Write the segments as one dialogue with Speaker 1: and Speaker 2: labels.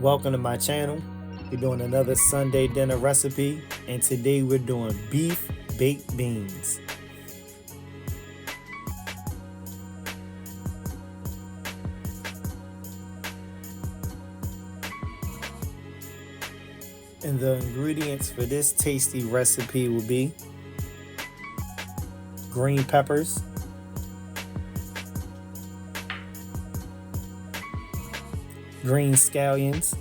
Speaker 1: Welcome to my channel. We're doing another Sunday dinner recipe, and today we're doing beef baked beans. And the ingredients for this tasty recipe will be green peppers, green scallions,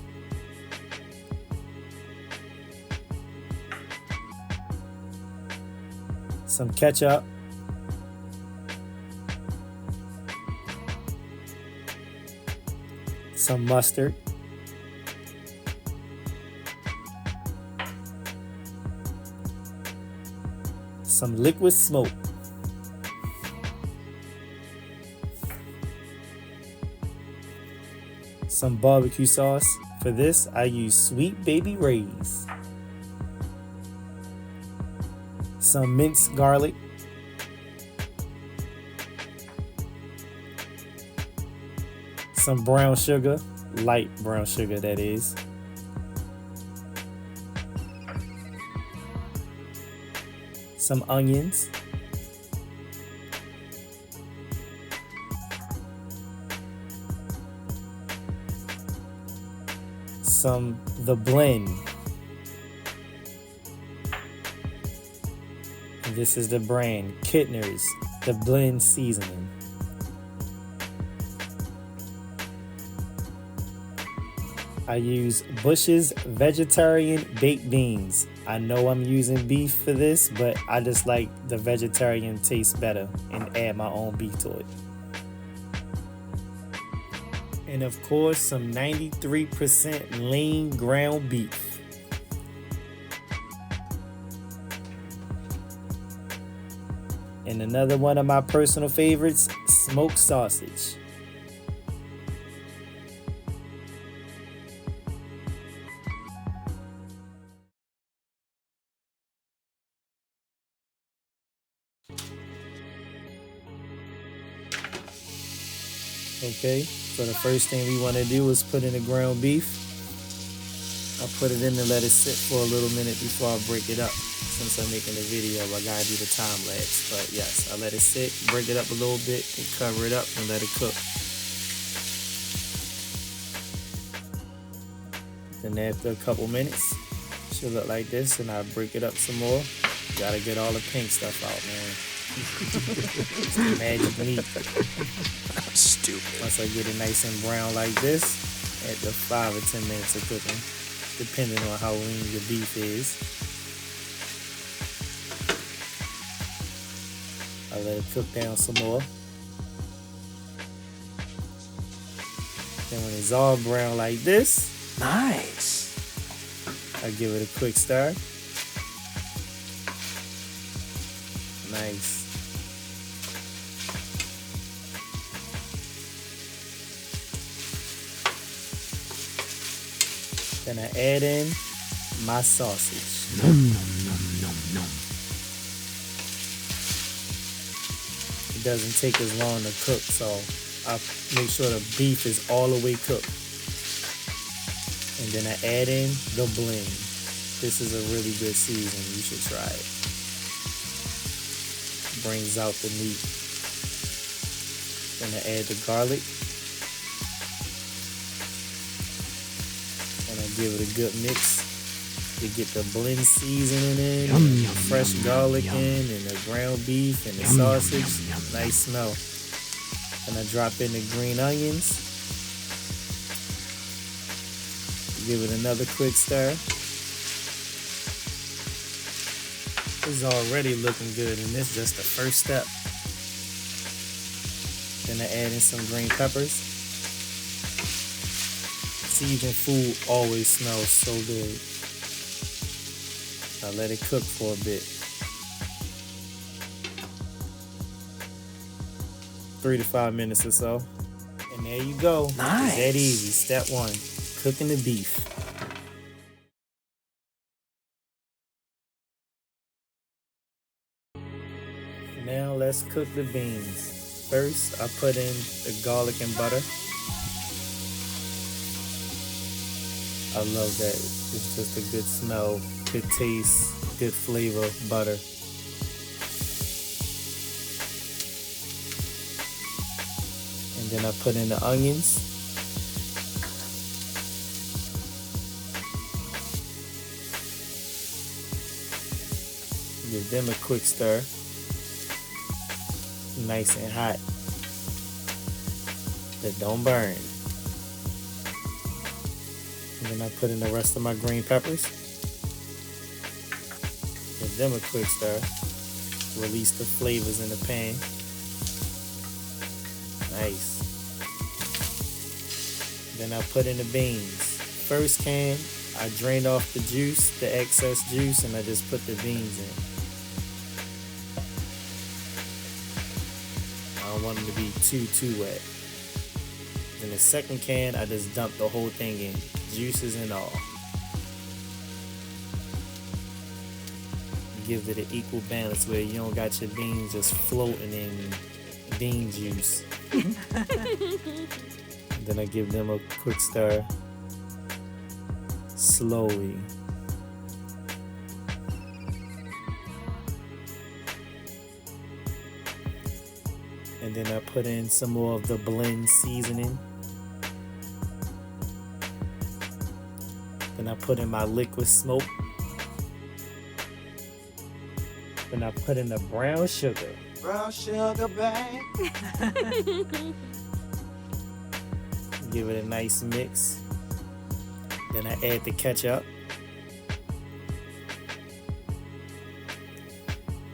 Speaker 1: some ketchup, some mustard, some liquid smoke, some barbecue sauce. For this, I use Sweet Baby Ray's, some minced garlic, some brown sugar, light brown sugar that is, some onions, the blend. And this is the brand Kittner's, the blend seasoning. I use Bush's vegetarian baked beans. I know I'm using beef for this, but I just like the vegetarian taste better and add my own beef to it. And of course, some 93% lean ground beef. And another one of my personal favorites, smoked sausage. Okay, so the first thing we want to do is put in the ground beef. I'll put it in and let it sit for a little minute before I break it up. Since I'm making a video, I gotta do the time lapse. But yes, I let it sit, break it up a little bit, and cover it up and let it cook. Then after a couple minutes, it should look like this, and I break it up some more. Gotta get all the pink stuff out, man. It's the magic meat.
Speaker 2: Stupid.
Speaker 1: Once I get it nice and brown like this, after 5 or 10 minutes of cooking, depending on how lean your beef is, I let it cook down some more. Then when it's all brown like this,
Speaker 2: Nice.
Speaker 1: I give it a quick stir. Nice. Then I add in my sausage.
Speaker 2: Nom, nom, nom, nom, nom.
Speaker 1: It doesn't take as long to cook, so I make sure the beef is all the way cooked. And then I add in the blend. This is a really good season. You should try it. Brings out the meat. Then I add the garlic. And I give it a good mix to get the blend seasoning in,
Speaker 2: Yum,
Speaker 1: and
Speaker 2: yum,
Speaker 1: the fresh
Speaker 2: yum,
Speaker 1: garlic
Speaker 2: yum.
Speaker 1: in, and the ground beef, and the
Speaker 2: Yum, yum,
Speaker 1: sausage.
Speaker 2: yum, yum,
Speaker 1: Nice smell. And I drop in the green onions. Give it another quick stir. It's already looking good, and this is just the first step. Then I add in some green peppers. Seasoned food always smells so good. I let it cook for a bit. 3 to 5 minutes or so. And there you go.
Speaker 2: Nice.
Speaker 1: It's that easy. Step 1, cooking the beef. Now let's cook the beans. First, I put in the garlic and butter. I love that. It's just a good smell, good taste, good flavor, butter. And then I put in the onions. Give them a quick stir. Nice and hot. That don't burn. And then I put in the rest of my green peppers. Give them a quick stir. Release the flavors in the pan. Nice. Then I put in the beans. First can, I drained off the juice, the excess juice, and I just put the beans in. I don't want them to be too wet. In the second can, I just dumped the whole thing in, juices and all. Give it an equal balance where you don't got your beans just floating in bean juice. Then I give them a quick stir, slowly. And then I put in some more of the blend seasoning. Then I put in my liquid smoke. Then I put in the brown sugar.
Speaker 2: Brown sugar, babe.
Speaker 1: Give it a nice mix. Then I add the ketchup.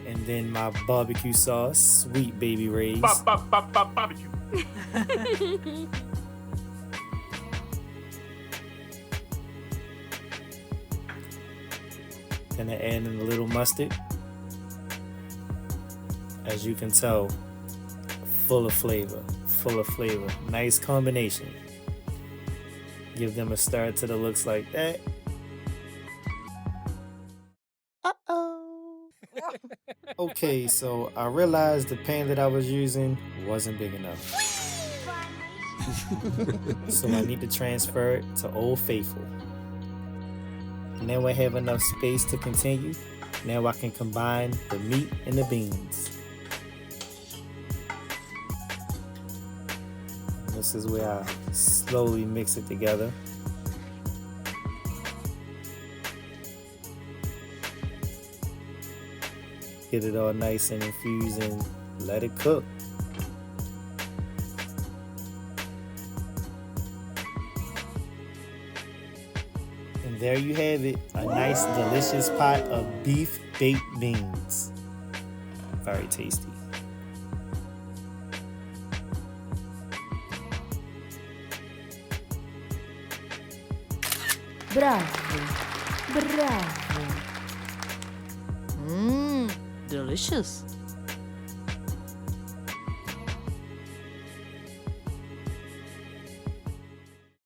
Speaker 1: And then my barbecue sauce, Sweet Baby Ray's.
Speaker 3: Barbecue.
Speaker 1: Then I add in a little mustard. As you can tell, full of flavor, Nice combination. Give them a stir till it looks like that. Okay, so I realized the pan that I was using wasn't big enough. So I need to transfer it to Old Faithful. Now I have enough space to continue. Now I can combine the meat and the beans. This is where I slowly mix it together. Get it all nice and infused and let it cook. And there you have it, a nice delicious pot of beef baked beans. Very tasty.
Speaker 4: Bravo. Bravo. Delicious.